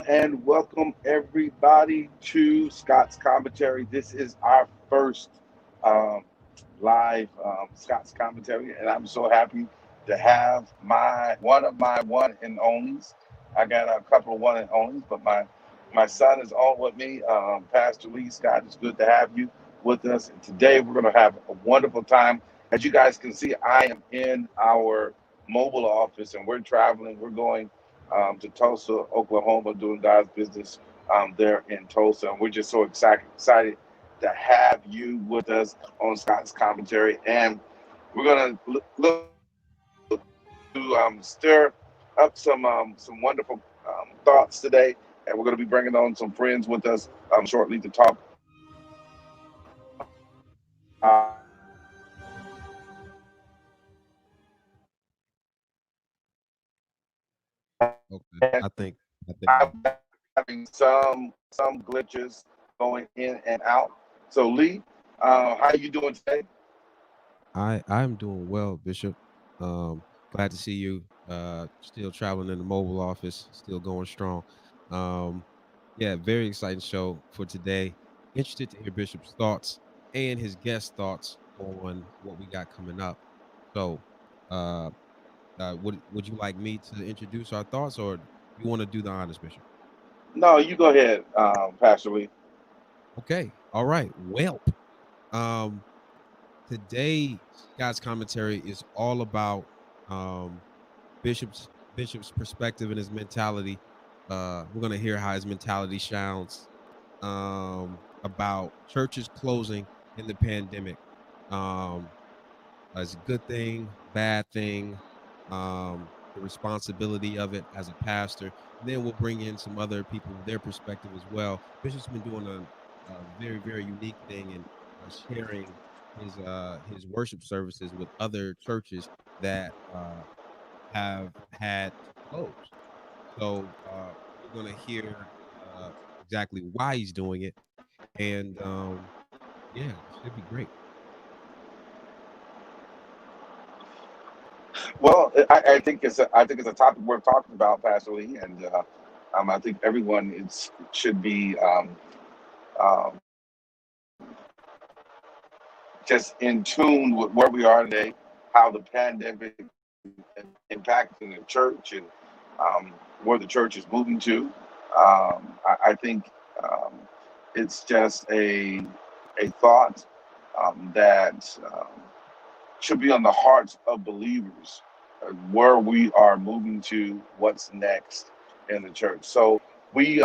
and welcome everybody to Scott's Commentary. This is our first um, live Scott's Commentary, and I'm so happy to have my one and onlys. I got a couple of one and onlys, but my son is on with me. Pastor Lee Scott, it's good to have you with us. And today we're going to have a wonderful time. As you guys can see, I am in our mobile office, and we're traveling. We're going to Tulsa, Oklahoma, doing God's business there in Tulsa. And we're just so excited to have you with us on Scott's Commentary. And we're going to look to stir up some wonderful thoughts today. And we're going to be bringing on some friends with us shortly to talk Okay. I think having some glitches going in and out. So Lee, how you doing today? I'm doing well, Bishop. Glad to see you. Still traveling in the mobile office, still going strong. Um, yeah, very exciting show for today. Interested to hear Bishop's thoughts and his guest thoughts on what we got coming up. So, uh, would you like me to introduce our thoughts, or you want to do the honors, Bishop? No, you go ahead, Pastor Lee. Okay, all right. Well, um, today Scott's commentary is all about um Bishop's perspective and his mentality. We're gonna hear how his mentality sounds about churches closing in the pandemic. Um, as a good thing, bad thing, the responsibility of it as a pastor. And then we'll bring in some other people, their perspective as well. Bishop's been doing a very, very unique thing in sharing his worship services with other churches that have had to close. So we're going to hear exactly why he's doing it, and yeah, it should be great. Well, I think it's a topic worth talking about, Pastor Lee, and I think everyone should be um, just in tune with where we are today, how the pandemic impacting the church, and where the church is moving to. I think um, it's just a thought that should be on the hearts of believers, where we are moving to, what's next in the church. So we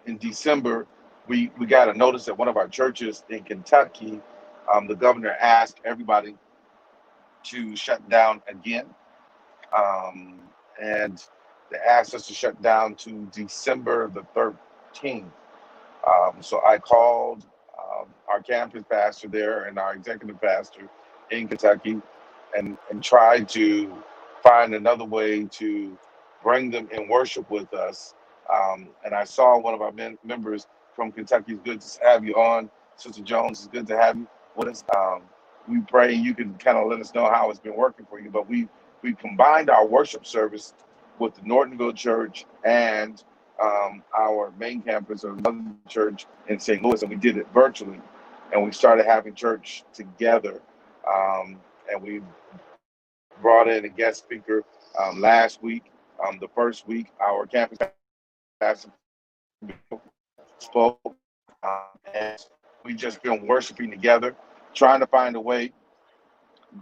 in December we got a notice at one of our churches in Kentucky. The governor asked everybody to shut down again, um, and they asked us to shut down to December the 13th. So I called our campus pastor there and our executive pastor in Kentucky, and tried to find another way to bring them in worship with us. And I saw one of our members from Kentucky. It's good to have you on, Sister Jones. It's good to have you with us. We pray you can kind of let us know how it's been working for you. But we combined our worship service with the Nortonville Church and our main campus of another church in St. Louis, and we did it virtually. And we started having church together. And we brought in a guest speaker last week. The first week, our campus pastor spoke, and we just been worshiping together, trying to find a way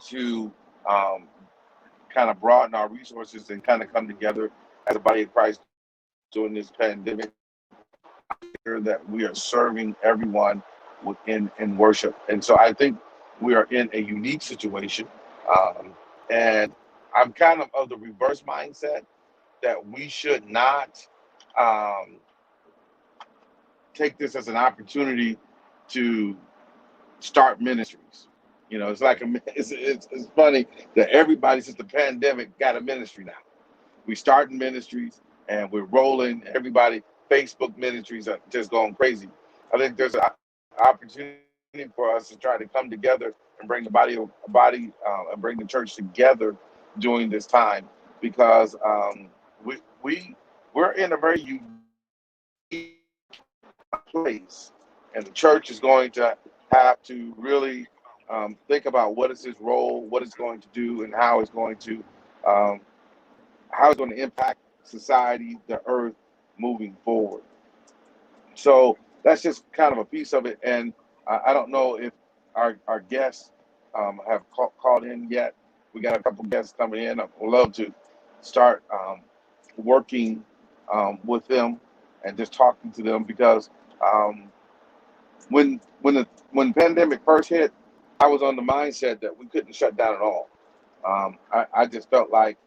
to um, kind of broaden our resources and kind of come together as a body of Christ during this pandemic, that we are serving everyone in worship. And so I think we are in a unique situation. Um, and I'm kind of the reverse mindset that we should not um, take this as an opportunity to start ministries. You know, it's like it's funny that everybody since the pandemic got a ministry now. We starting ministries and we're rolling. Everybody, Facebook ministries are just going crazy. I think there's an opportunity for us to try to come together and bring and bring the church together during this time, because we we're in a very unique place, and the church is going to have to really think about what is his role, what it's going to do, and um, how it's going to impact society, the earth, moving forward. So that's just kind of a piece of it. And I don't know if our guests have called in yet. We got a couple guests coming in. I would love to start working with them and just talking to them because um, when pandemic first hit, I was on the mindset that we couldn't shut down at all. I just felt like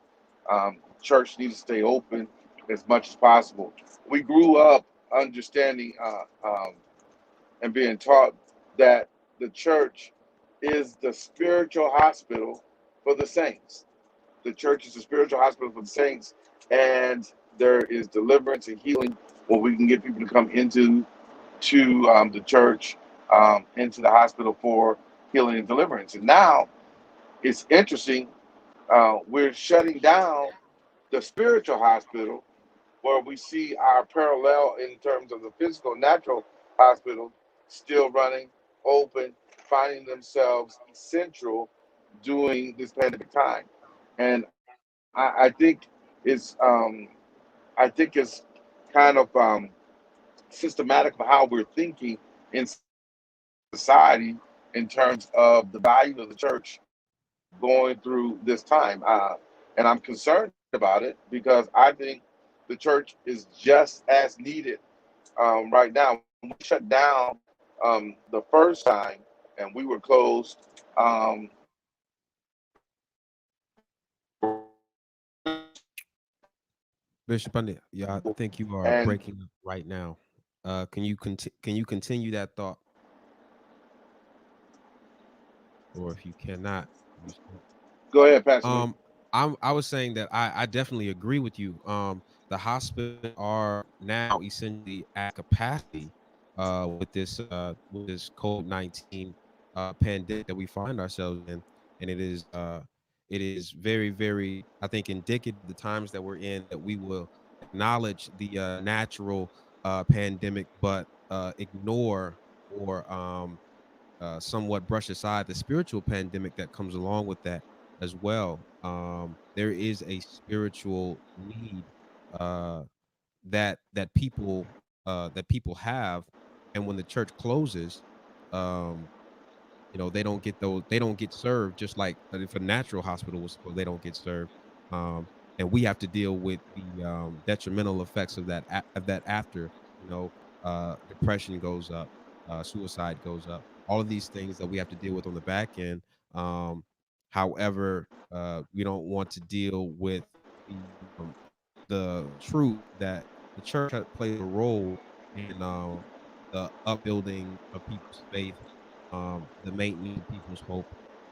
church needs to stay open as much as possible. We grew up understanding and being taught that the church is the spiritual hospital for the saints. The church is a spiritual hospital for the saints, and there is deliverance and healing where we can get people to come into the church, into the hospital for healing and deliverance. And now it's interesting. We're shutting down the spiritual hospital where we see our parallel in terms of the physical, natural hospital still running, open, finding themselves essential during this pandemic time. And I think it's I think it's kind of systematic of how we're thinking in society in terms of the value of the church going through this time. And I'm concerned about it because I think the church is just as needed right now. When we shut down the first time and we were closed, um, Bishop, yeah, I think you are and breaking up right now. Can you continue that thought, or if you cannot, you go ahead, Pastor Lee. Um, I was saying that I definitely agree with you. The hospitals are now essentially at capacity with this COVID-19 pandemic that we find ourselves in, and it is very, very, I think, indicative of the times that we're in, that we will acknowledge the natural pandemic, but ignore or somewhat brush aside the spiritual pandemic that comes along with that as well. There is a spiritual need uh, that people have, and when the church closes, um, they don't get served, just like if a natural hospital was closed, they don't get served. Um, and we have to deal with the detrimental effects of of that after. You know, depression goes up, suicide goes up, all of these things that we have to deal with on the back end. Um, However, we don't want to deal with the um, the truth that the church plays a role in the upbuilding of people's faith, the maintenance of people's hope,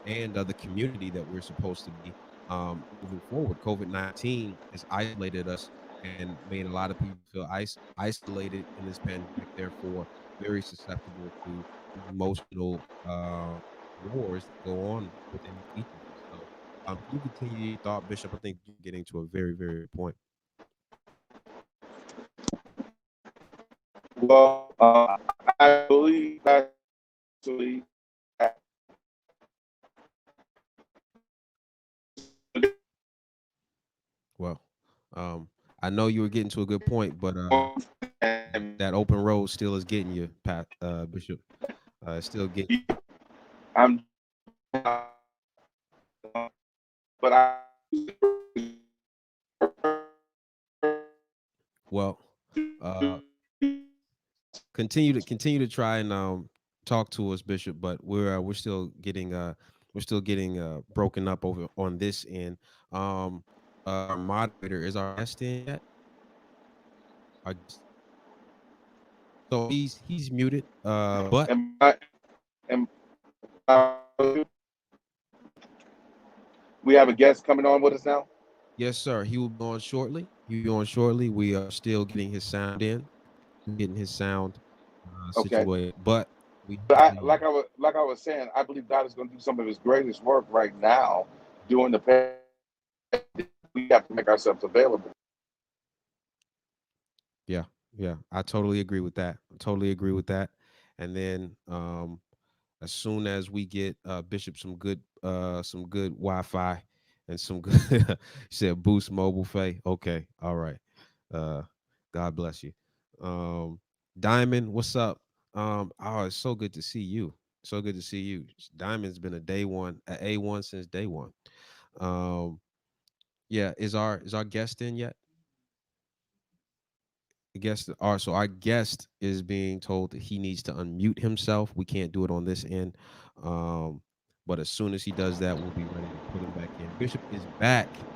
and the community that we're supposed to be moving forward. COVID-19 has isolated us and made a lot of people feel isolated in this pandemic, therefore very susceptible to the emotional wars that go on within each of us. So, can you continue your thought, Bishop? I think you're getting to a very, very good point. Well, I believe actually Well, I know you were getting to a good point, but that open road still is getting you, Bishop. Still getting. I'm, but I Well, uh, continue to try and talk to us, Bishop. But we're still getting broken up over on this end. Um, our moderator is our guest in yet? Our, so he's muted. But am I am we have a guest coming on with us now. yes, sir, he will be on shortly. He'll be on shortly. We are still getting his sound in, getting his sound Okay, situated, but we but have a like I was saying, I believe God is going to do some of His greatest work right now during the pandemic. We have to make ourselves available. Yeah, yeah, I totally agree with that. Totally agree with that. And then as soon as we get Bishop some good Wi-Fi and some good you said boost mobile pay. Okay, all right. Uh God bless you. Um Diamond, what's up? Oh, it's so good to see you. So good to see you. Diamond's been a day one, a A1 since day one. Um yeah, is our guest in yet? Our guest is being told that he needs to unmute himself. We can't do it on this end. Um, but as soon as he does that, we'll be ready to put him back in. Bishop is back.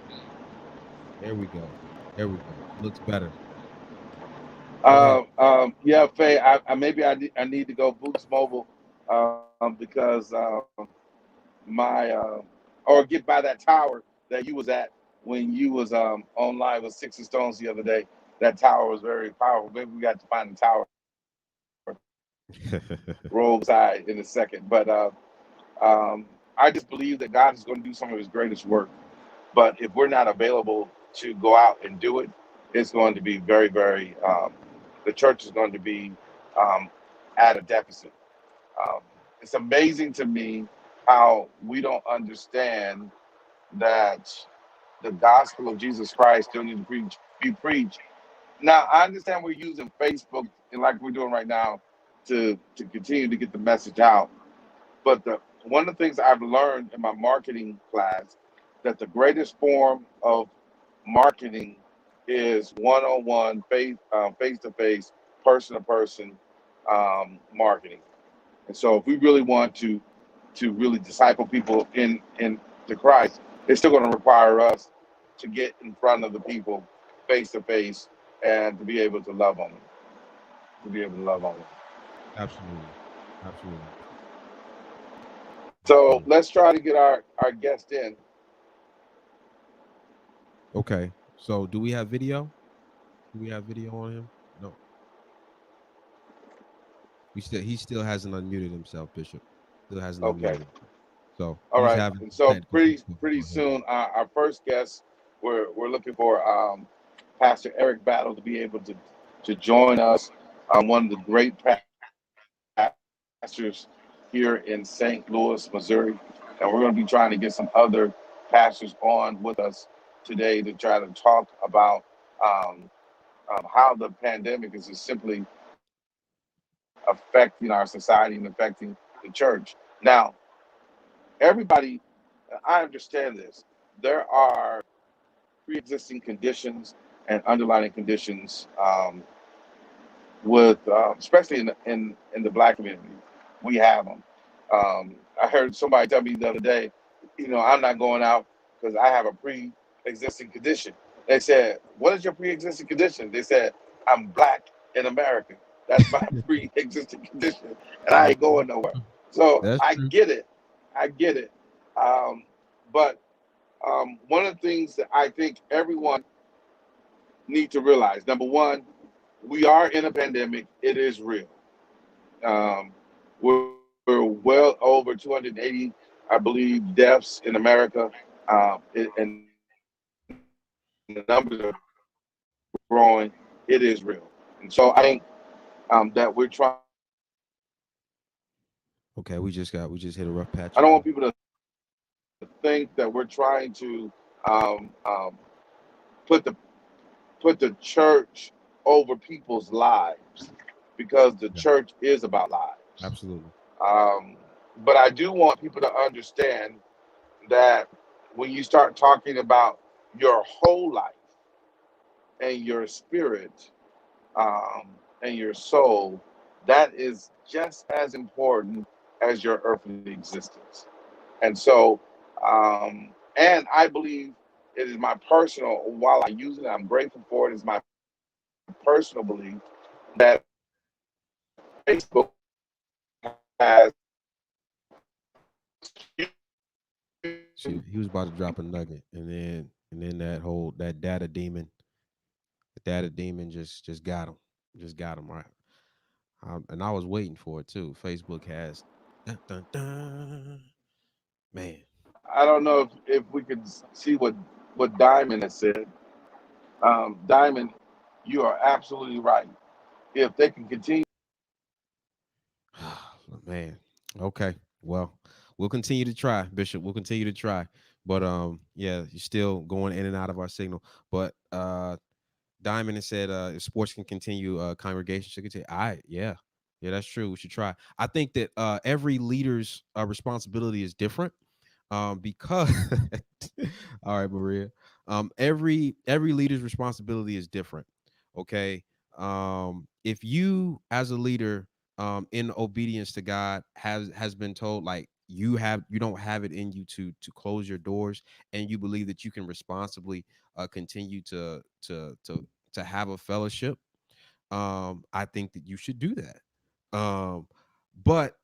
There we go. There we go. Looks better. Go ahead. Yeah, Faye, I need to go Boost Mobile because my or get by that tower that you was at when you was on live with Six and Stones the other day. That tower was very powerful. Maybe we got to find the tower roadside in a second. But I just believe that God is going to do some of His greatest work. But if we're not available to go out and do it, it's going to be very, very. The church is going to be um, at a deficit. Um, it's amazing to me how we don't understand that the gospel of Jesus Christ still need to be preached. Now, I understand we're using Facebook and like we're doing right now to continue to get the message out. But one of the things I've learned in my marketing class that the greatest form of marketing is one-on-one, face-to-face, person-to-person marketing. And so, if we really want to really disciple people in to Christ, it's still going to require us to get in front of the people face to face and to be able to love on them, to be able to love on them. Absolutely. Absolutely. So Absolutely. let's try to get our guest in. Okay. So do we have video? Do we have video on him? No. He still hasn't unmuted himself, Bishop. Still hasn't Okay. unmuted himself. So All he's right. having And some so technical pretty difficulties on his end. soon, our first guest, we're looking for Pastor Eric Battle to be able to join us. One of the great pastors here in St. Louis, Missouri, and we're going to be trying to get some other pastors on with us today to try to talk about um, how the pandemic is just simply affecting our society and affecting the church. Now, everybody, I understand this. There are pre-existing conditions and underlying conditions with, especially in the black community. We have them. I heard somebody tell me the other day, I'm not going out because I have a pre-existing condition. They said, "What is your pre-existing condition?" They said, "I'm black in America. That's my pre-existing condition, and I That's ain't going nowhere." So that's I true. get it. I get it. Um, but one of the things that I think everyone needs to realize, number one, we are in a pandemic. It is real. Um, we're well over 280, I believe, deaths in America, and the numbers are growing. It is real, and so I think that we're trying to. Okay, we just hit a rough I don't patch want again. people to think that we're trying to put the church over people's lives because the Yeah, church is about lives. absolutely. Um, but I do want people to understand that when you start talking about your whole life and your spirit and your soul, that is just as important as your earthly existence. And so, and I believe it is my personal, while I use it, I'm grateful for it, it's my personal belief that Facebook has See, he was about to drop a nugget, and then that data demon just got him, just got him right. And I was waiting for it too. Facebook has, dun, dun, dun. Man. I don't know if we could see what Diamond has said. Diamond, You are absolutely right. If they can continue. Man. Okay. Well, we'll continue to try, Bishop. We'll continue to try. But yeah, you're still going in and out of our signal. But Diamond has said if sports can continue, congregation should continue. Yeah. Yeah, that's true. We should try. I think that every leader's responsibility is different. Because all right, Maria. Every leader's responsibility is different. Okay. If you as a leader in obedience to God has been told like you don't have it in you to close your doors, and you believe that you can responsibly continue to have a fellowship, I think that you should do that. But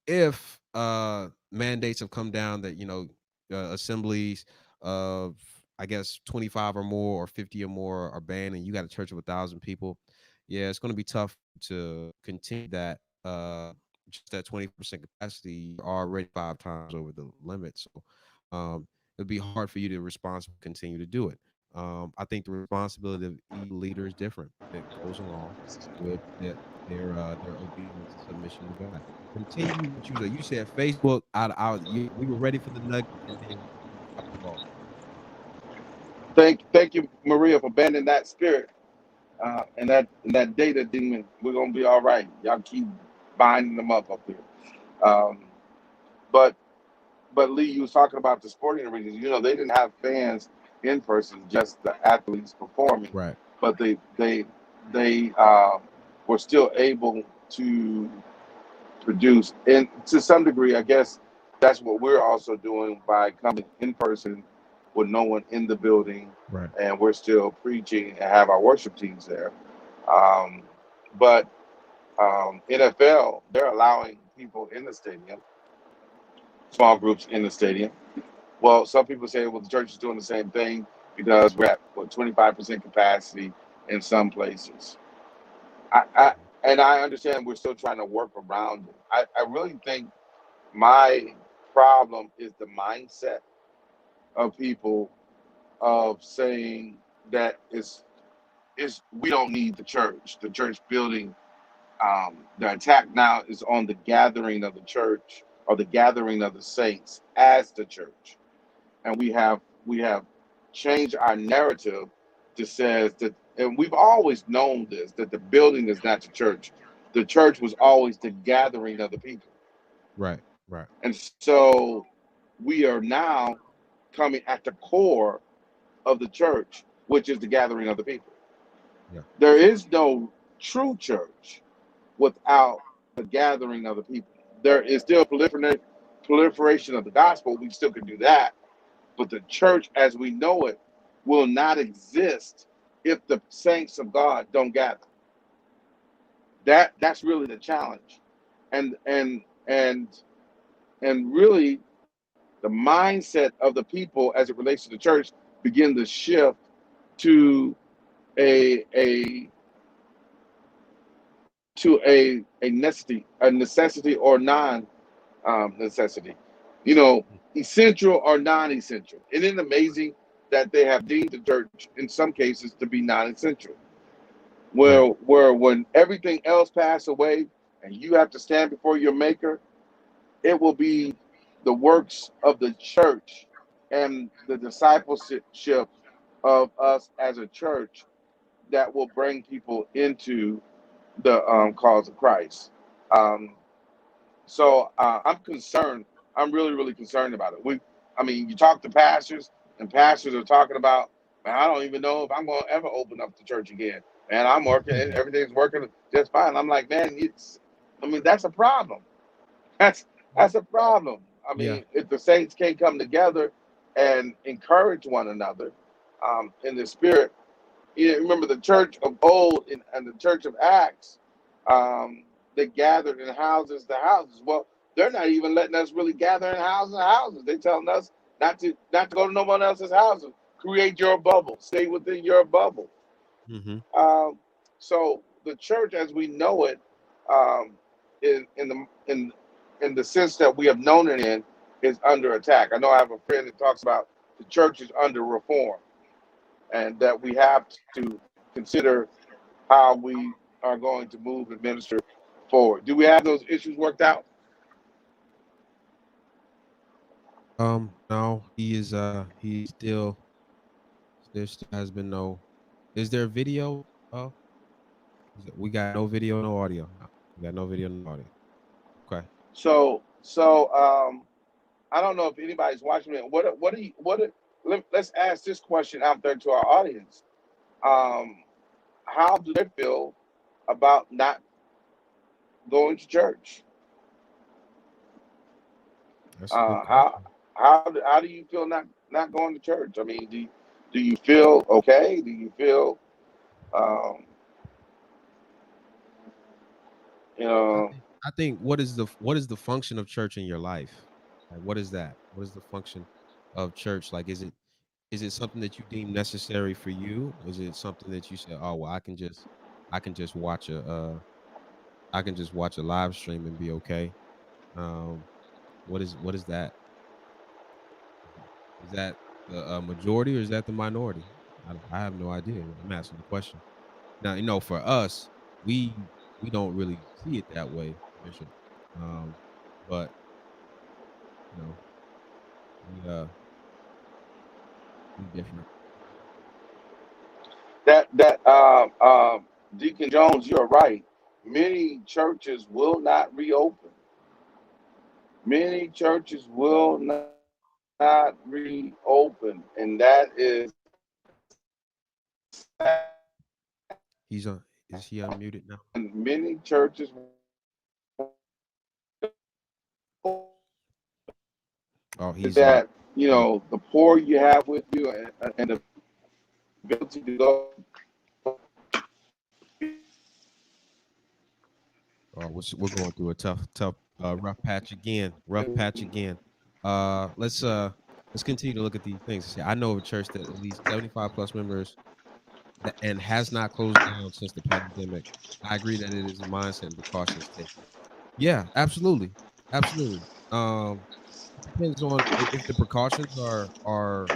if mandates have come down that assemblies of, I guess, 25 or more or 50 or more are banned, and you got a church of 1,000 people, yeah, it's going to be tough to continue that. Just that 20% capacity, you're already 5 times over the limit, so it'd be hard for you to responsibly continue to do it. I think the responsibility of each leader is different. That goes along with their obedience and submission to God. Continue what you said. You said Facebook. We were ready for the nugget, and then dropped the ball. Thank you, Maria, for banning that spirit and that data demon. We're gonna be all right. Y'all keep binding them up here. Um, but Lee, you was talking about the sporting arenas. They didn't have fans in person, just the athletes performing, Right. but they were still able to produce. And to some degree, I guess that's what we're also doing by coming in person with no one in the building, Right. and we're still preaching and have our worship teams there. Um, but NFL, they're allowing people in the stadium, small groups in the stadium. Well, some people say, well, the church is doing the same thing because we're at 25% capacity in some places. And I understand we're still trying to work around it. I really think my problem is the mindset of people of saying that is we don't need the church. The church building, the attack now is on the gathering of the church or the gathering of the saints as the church, and we have changed our narrative to says that, and we've always known this, that the building is not the church. The church was always the gathering of the people, Right. Right. and so we are now coming at the core of the church, which is the gathering of the people. Yeah. There is no true church without the gathering of the people. There is still proliferation of the gospel. We still can do that, but the church as we know it will not exist if the saints of God don't gather. That's really the challenge, and and and and really the mindset of the people as it relates to the church begin to shift to a necessity or non necessity, you know, essential or non-essential. Isn't it amazing that they have deemed the church in some cases to be non-essential? Right. Where when everything else pass away and you have to stand before your maker, it will be the works of the church and the discipleship of us as a church that will bring people into the cause of Christ. Um, so I'm concerned. I'm really, really concerned about it. I mean, you talk to pastors, and pastors are talking about, man, I don't even know if I'm going to ever open up the church again. Man, I'm working, and everything's working just fine. I'm like, man, I mean, that's a problem. That's that's a problem. I Yeah. mean, if the saints can't come together and encourage one another in the spirit, remember the church of old and the church of Acts, they gathered in houses to houses. Well, they're not even letting us really gather in houses to houses. They're telling us not to go to no one else's houses. Create your bubble. Stay within your bubble. Mm-hmm. Um, so the church, as we know it, um, in the sense that we have known it in, is under attack. I know I have a friend that talks about the church is under reform, and that we have to consider how we are going to move and minister forward. Do we have those issues worked out? No, he's still there still has been no. Is there video? Oh, we got no video, no audio. No, we got no video, no audio. Okay. So I don't know if anybody's watching me. Let's ask this question out there to our audience. Um, how do they feel about not going to church? That's a good Uh, question. how do you feel not going to church? I mean, do you feel okay? Do you feel um, you know I think what is the function of church in your life? Like, what is that? What is the function of church? Like, is it something that you deem necessary for you? Or is it something that you say, oh well, I can just watch I can just watch a live stream and be okay? Um, what is that? Is that the majority or is that the minority? I have no idea. I'm asking the question. Now, for us, we don't really see it that way, Bishop. Um, but you know, we we different. that Deacon Jones, you're right. Many churches will not reopen. Many churches will not reopen, and that is He's on. Is he unmuted now? many churches Oh, he's that he- the poor you have with you and the ability to go. oh, we're going through a tough rough patch again. Rough patch again. Let's continue to look at these things. See, I know of a church that at least 75 plus members and has not closed down since the pandemic. I agree that it is a mindset and precautions taken. Yeah, absolutely, absolutely. Depends on if the precautions are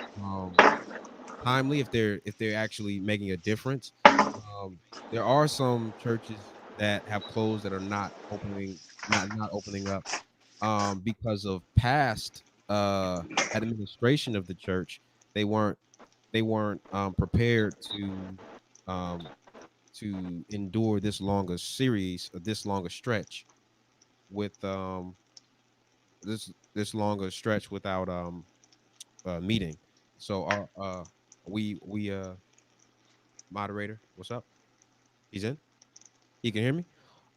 timely, if they're actually making a difference. Um, there are some churches that have closed that are not opening up because of past administration of the church. They weren't prepared um, to endure this longer series or this longer stretch with this longer stretch without meeting. So our we moderator, what's up? He's in. He can hear me.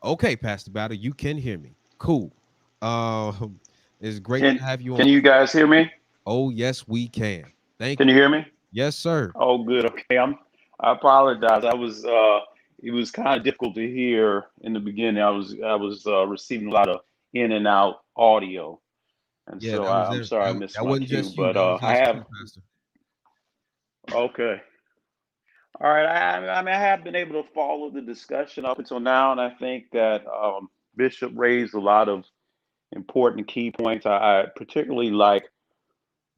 Okay, Pastor Battle, you can hear me. Cool. Um, it's great Can to have you can on. you guys hear me? Oh yes, we can. Thank Can you you. hear me? Yes, sir. Oh, good. Okay, I apologize. I was it was kind of difficult to hear in the beginning. I was receiving a lot of in and out audio, and Yeah, so that was I'm there. sorry I missed That my wasn't cue. just you. But That was I us have too, Pastor. okay. All right. I mean, I have been able to follow the discussion up until now, and I think that Bishop raised a lot of important key points. I particularly like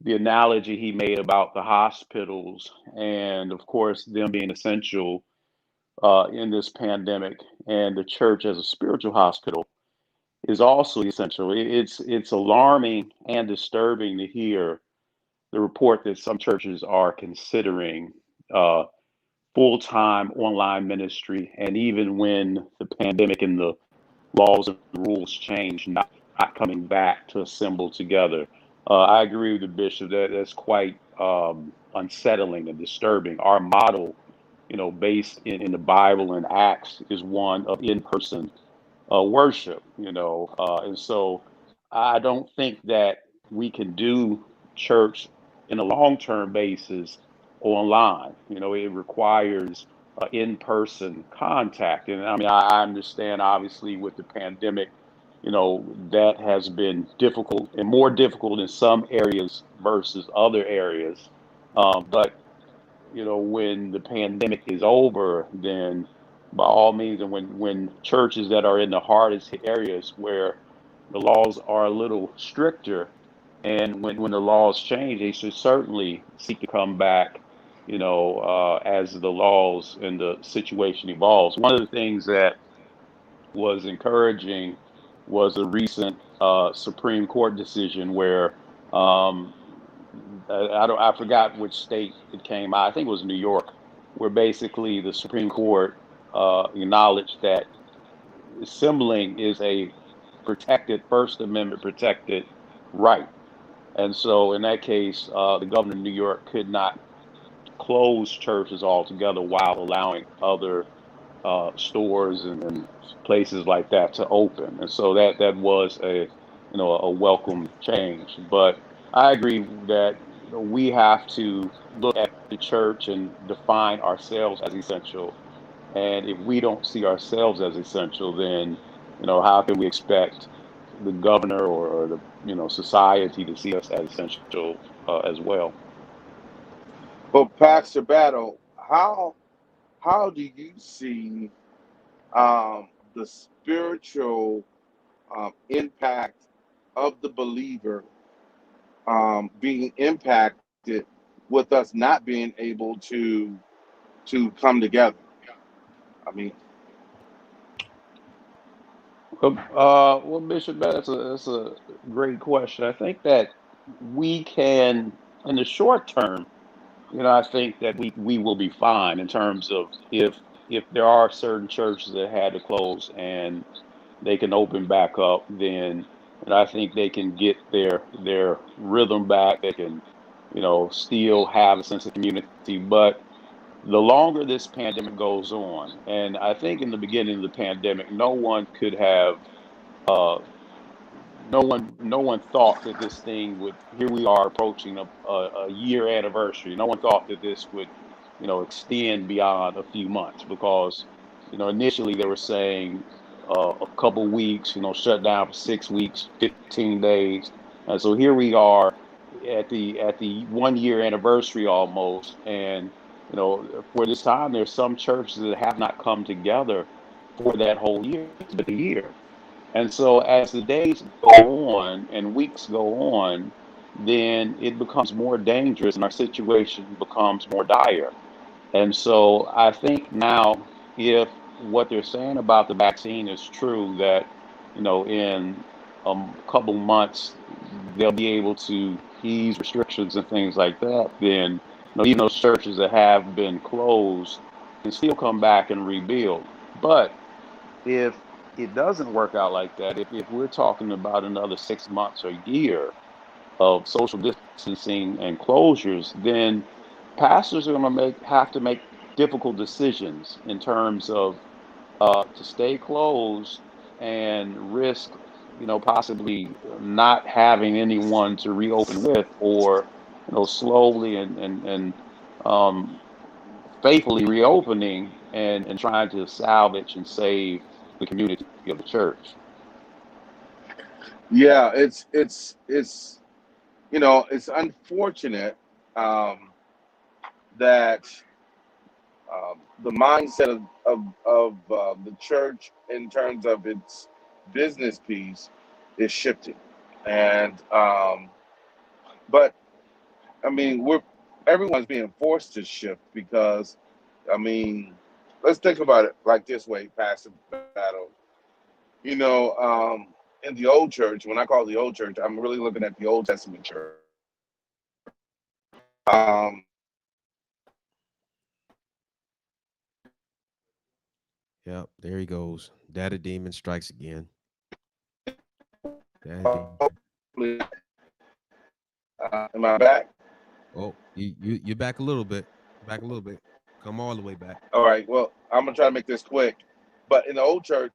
the analogy he made about the hospitals and, of course, them being essential in this pandemic, and the church as a spiritual hospital is also essential. It's alarming and disturbing to hear the report that some churches are considering uh, full time online ministry, and even when the pandemic and the laws and rules change, not coming back to assemble together. I agree with the bishop that that's quite unsettling and disturbing. Our model, based in the Bible and Acts, is one of in-person worship. And so I don't think that we can do church in a long-term basis online. It requires in-person contact. And I mean, I understand obviously with the pandemic, that has been difficult and more difficult in some areas versus other areas. But when the pandemic is over, then by all means, and when churches that are in the hardest hit areas where the laws are a little stricter, and when the laws change, they should certainly seek to come back as the laws and the situation evolves. One of the things that was encouraging was a recent Supreme Court decision where um, I forgot which state it came out. I think it was New York, where basically the Supreme Court acknowledged that assembling is a protected First Amendment protected right. And so in that case, the governor of New York could not close churches altogether while allowing other stores and places like that to open. And so that was a welcome change. But I agree that we have to look at the church and define ourselves as essential. And if we don't see ourselves as essential, then how can we expect the governor or the society to see us as essential as well? But Pastor Battle, how do you see the spiritual impact of the believer being impacted with us not being able to come together? I mean, Well, Bishop, that's a great question. I think that we can, in the short term, I think that we will be fine in terms of if there are certain churches that had to close and they can open back up, then and I think they can get their rhythm back. They can, still have a sense of community. But the longer this pandemic goes on, and I think in the beginning of the pandemic, uh, no one thought that this thing would. Here we are approaching a year anniversary. No one thought that this would, extend beyond a few months because, initially they were saying a couple weeks, shut down for 6 weeks, 15 days, and so here we are at the 1 year anniversary almost, and for this time, there's some churches that have not come together for that whole year. It's been a year. And so as the days go on and weeks go on, then it becomes more dangerous and our situation becomes more dire. And so I think now, if what they're saying about the vaccine is true, that, in a couple months, they'll be able to ease restrictions and things like that, then, even those churches that have been closed can still come back and rebuild. But if it doesn't work out like that, if we're talking about another 6 months or a year of social distancing and closures, then pastors are going to have to make difficult decisions in terms of to stay closed and risk, possibly not having anyone to reopen with, or slowly and um, faithfully reopening and trying to salvage and save the community of the church. yeah, it's it's unfortunate um, that the mindset of the church in terms of its business piece is shifting, and but I mean everyone's being forced to shift because I mean let's think about it like this way, Pastor Battle. You know, in the old church, when I call the old church, I'm really looking at the Old Testament church. Um, Yep, there he goes. Data demon strikes again. Data demon. am I back? Oh, you're back a little bit. Back a little bit. Come all the way back. All right. Well, I'm gonna try to make this quick. But in the old church,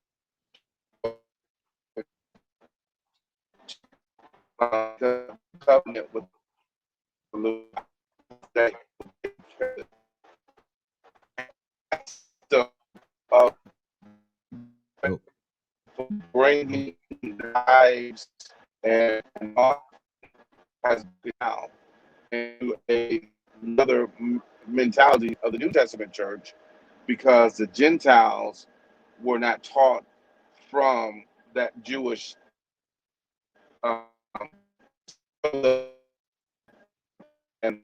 the covenant with the Lord, so, uh, Oh, bringing lives and all has been now into another mentality of the New Testament church because the Gentiles were not taught from that Jewish um, and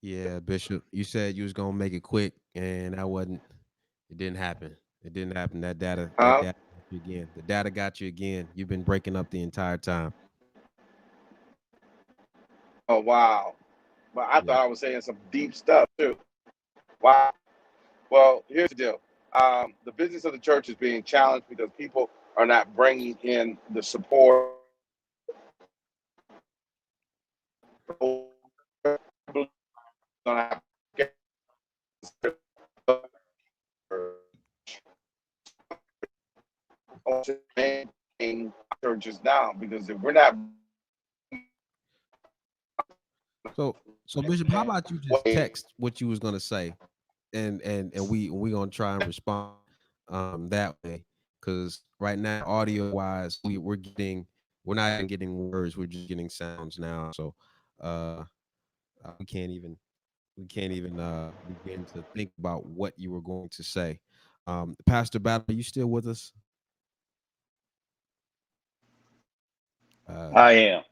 Yeah, Bishop, you said you was gonna make it quick, and that wasn't. It didn't happen. It didn't happen. That Huh? data got you again. The data got you again. You've been breaking up the entire time. Oh wow! But I Yeah. thought I was saying some deep stuff too. Wow. Well, here's the deal. The business of the church is being challenged because people are not bringing in the support. Churches now because if we're not So Bishop, how about you just text what you was gonna say, and we gonna try and respond that way, because right now audio wise we're not even getting words, we're just getting sounds now. So uh we can't even begin to think about what you were going to say. Pastor Battle, are you still with us? Uh I am.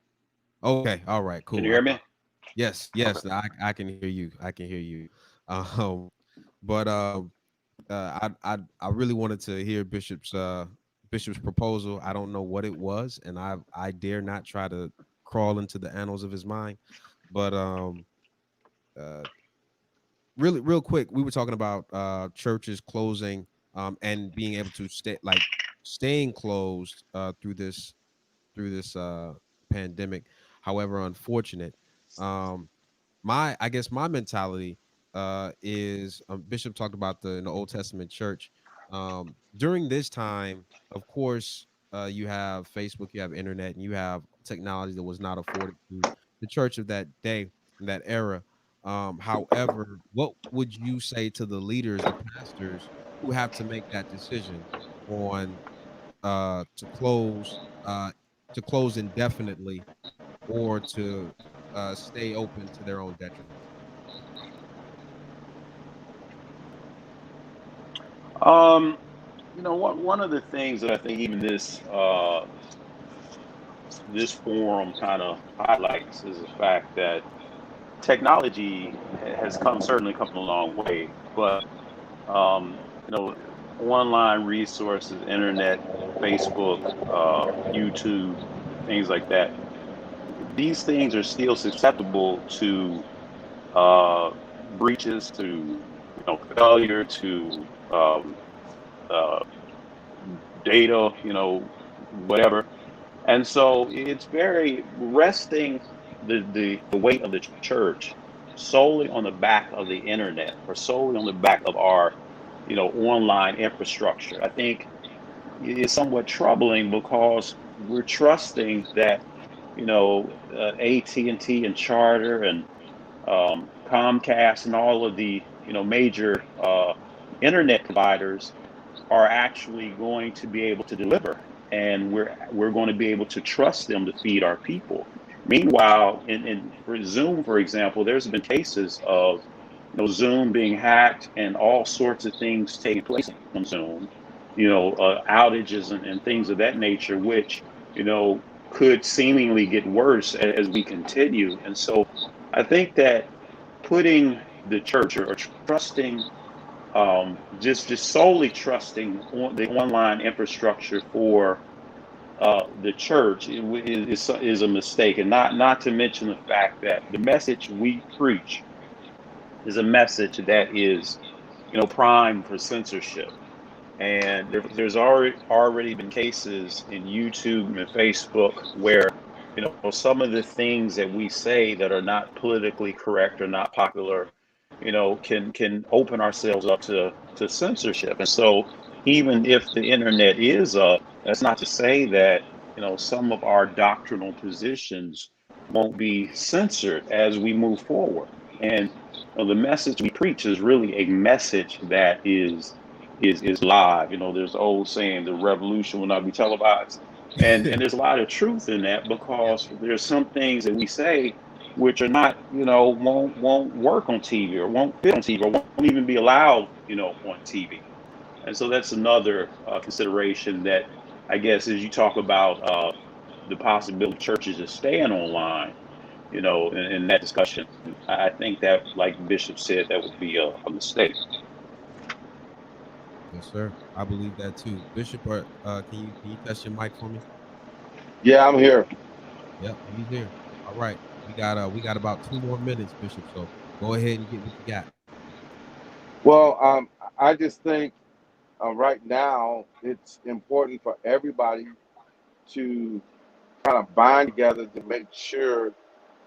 okay, all right, Can cool. you hear me? Yes, Okay. yes, I can hear you. I can hear you. Um, but I really wanted to hear Bishop's proposal. I don't know what it was, and I dare not try to crawl into the annals of his mind. But uh, really, real quick, we were talking about churches closing and being able to staying closed through this pandemic. However, unfortunate. Um, I guess my mentality is Bishop talked about in the Old Testament church. During this time, of course, you have Facebook, you have internet, and you have technology that was not afforded to the church of that day in that era. However, what would you say to the leaders, the pastors who have to make that decision on uh, to close uh, to close indefinitely or to stay open to their own detriment? Um, one of the things that I think even this forum kind of highlights is the fact that technology has certainly come a long way, but you know, online resources, internet, Facebook, YouTube, things like that. These things are still susceptible to uh, breaches, to failure, to uh, data, whatever. And so it's very resting the weight of the church solely on the back of the internet or solely on the back of our, online infrastructure. I think it's somewhat troubling because we're trusting that, AT&T and T and Charter and Comcast and all of the, major internet providers are actually going to be able to deliver, and we're going to be able to trust them to feed our people. Meanwhile, in for Zoom, for example, there's been cases of Zoom being hacked and all sorts of things taking place on Zoom, outages and things of that nature, which could seemingly get worse as we continue. And so, I think that putting the church or trusting just solely trusting on the online infrastructure for the church is a mistake, and not to mention the fact that the message we preach is a message that is prime for censorship. And there's already been cases in YouTube and Facebook where some of the things that we say that are not politically correct or not popular, can open ourselves up to censorship. And so even if the internet is up, that's not to say that some of our doctrinal positions won't be censored as we move forward. And the message we preach is really a message that is live. There's the old saying, the revolution will not be televised. And there's a lot of truth in that, Yeah. because there's some things that we say which are not, won't work on TV or won't fit on TV or won't even be allowed, on TV. And so that's another consideration that I guess as you talk about the possibility of churches just staying online, in that discussion. I think that, like Bishop said, that would be a mistake. Yes, sir. I believe that too. Bishop, can you test your mic for me? Yeah, I'm here. Yep, he's here. All right. We got about 2 more minutes, Bishop. So go ahead and get what you got. Well, I just think right now it's important for everybody to kind of bind together to make sure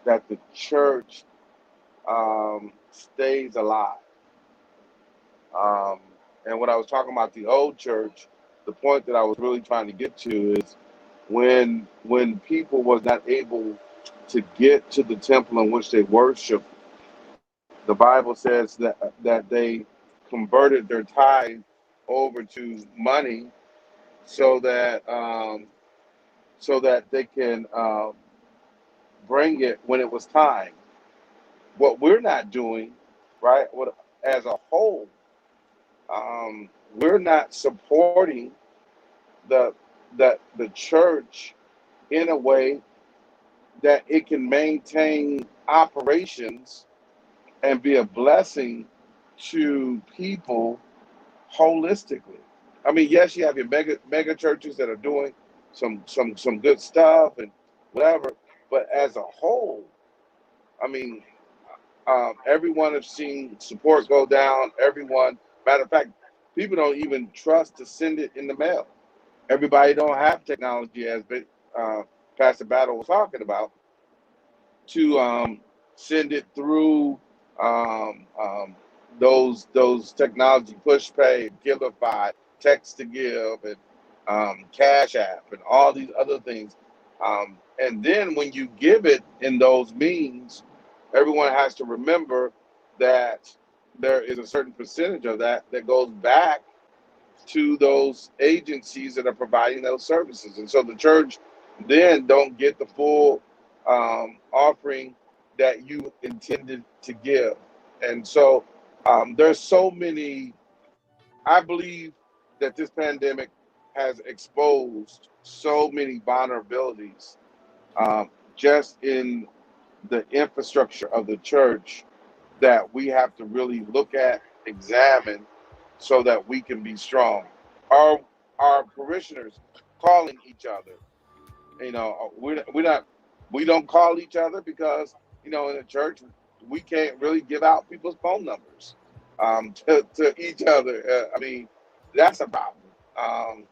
that the church stays alive. Um, and when I was talking about the old church, the point that I was really trying to get to is when people was not able to get to the temple in which they worship, the Bible says that they converted their tithe over to money so that they can bring it when it was time. What we're not doing, right? What as a whole, we're not supporting the the church in a way that it can maintain operations and be a blessing to people holistically. I mean, yes, you have your mega churches that are doing some good stuff and whatever, but as a whole, I mean, everyone has seen support go down. Everyone, matter of fact, people don't even trust to send it in the mail. Everybody don't have technology, as Pastor Battle was talking about, to send it through um, um, those technology push pay, Giveify, text to give, and Cash App, and all these other things. And then when you give it in those means, everyone has to remember that there is a certain percentage of that that goes back to those agencies that are providing those services. And so the church then don't get the full offering that you intended to give. And so there's so many, I believe that this pandemic has exposed so many vulnerabilities just in the infrastructure of the church that we have to really look at, examine, so that we can be strong. Our our parishioners calling each other, we don't call each other because in the church we can't really give out people's phone numbers to each other. I mean, that's a problem.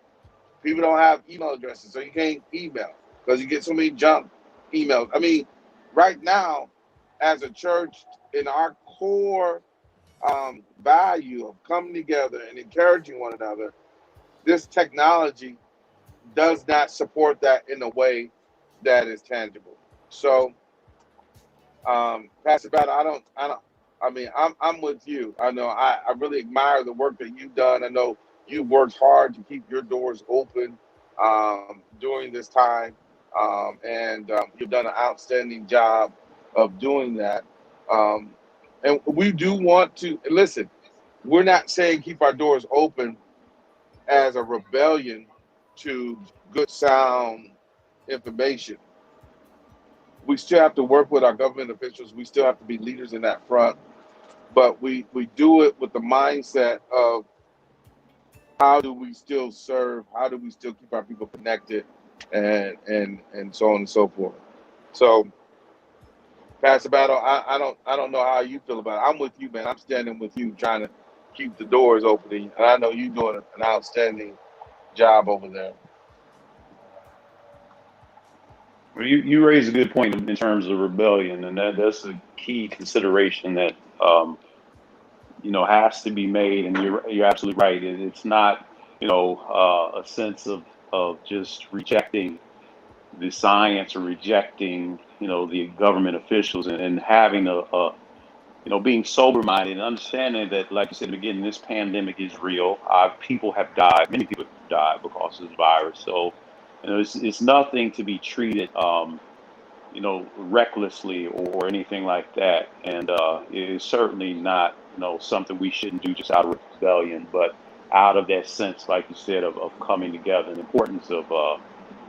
People don't have email addresses, so you can't email because you get so many junk emails. I mean, right now, as a church, in our core value of coming together and encouraging one another, this technology does not support that in a way that is tangible. So, Pastor Battle, I mean, I'm with you. I know I really admire the work that you've done. I know you've worked hard to keep your doors open during this time, and you've done an outstanding job of doing that. Um, and we do want to listen. We're not saying keep our doors open as a rebellion to good sound information. We still have to work with our government officials. We still have to be leaders in that front, but we do it with the mindset of how do we still serve? How do we still keep our people connected, and so on and so forth. So, Pastor Battle, I don't know how you feel about it. I'm with you, man. I'm standing with you, trying to keep the doors open, and I know you're doing an outstanding job over there. Well, you raise a good point in terms of rebellion, and that's a key consideration that has to be made. And you're absolutely right. It's not a sense of just rejecting the science or rejecting the government officials, and having being sober minded and understanding that, like you said again, this pandemic is real. People have died. Many people have died because of this virus. So it's nothing to be treated recklessly or anything like that. And it is certainly not, something we shouldn't do just out of rebellion, but out of that sense, like you said, of coming together, and the importance of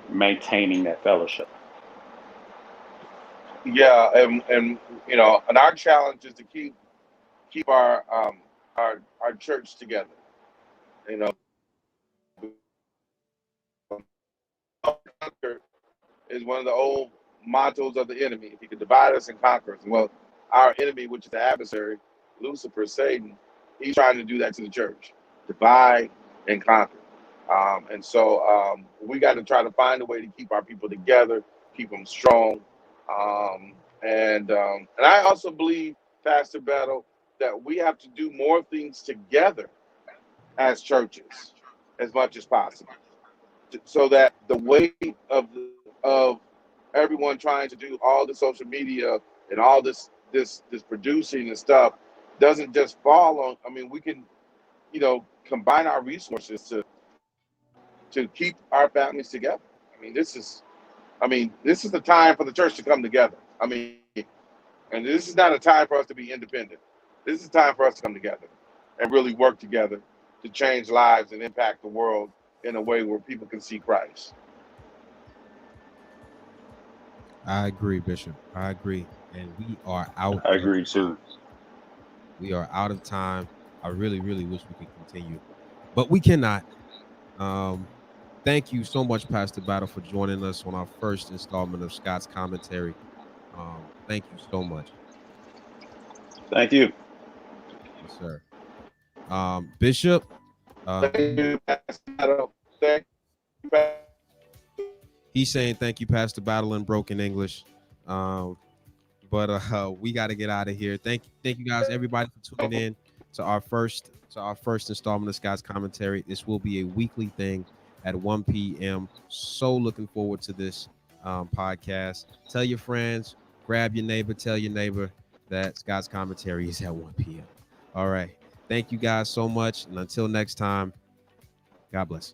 maintaining that fellowship. Yeah, and and our challenge is to keep our church together. You know, conquer is one of the old mottos of the enemy. If he could divide us and conquer us, well, our enemy, which is the adversary, Lucifer, Satan, he's trying to do that to the church, divide and conquer. And so we got to try to find a way to keep our people together, keep them strong. And I also believe, Pastor Battle, that we have to do more things together as churches as much as possible, so that the weight of everyone trying to do all the social media and all this producing and stuff doesn't just fall on. I mean, we can combine our resources to keep our families together. This is the time for the church to come together. And this is not a time for us to be independent. This is time for us to come together and really work together to change lives and impact the world in a way where people can see Christ. I agree, Bishop. I agree. And we are out. I agree too. We are out of time. I really, really wish we could continue, but we cannot. Thank you so much, Pastor Battle, for joining us on our first installment of Scott's Commentary. Thank you so much. Thank you. Yes, sir. Bishop. Thank you, Pastor Battle. Thank you. He's saying thank you, Pastor Battle, in broken English. But we got to get out of here. Thank you guys, everybody, for tuning in to our first installment of Scott's Commentary. This will be a weekly thing at 1 p.m. So looking forward to this podcast. Tell your friends, grab your neighbor, tell your neighbor that Scott's Commentary is at 1 p.m. All right. Thank you guys so much. And until next time, God bless.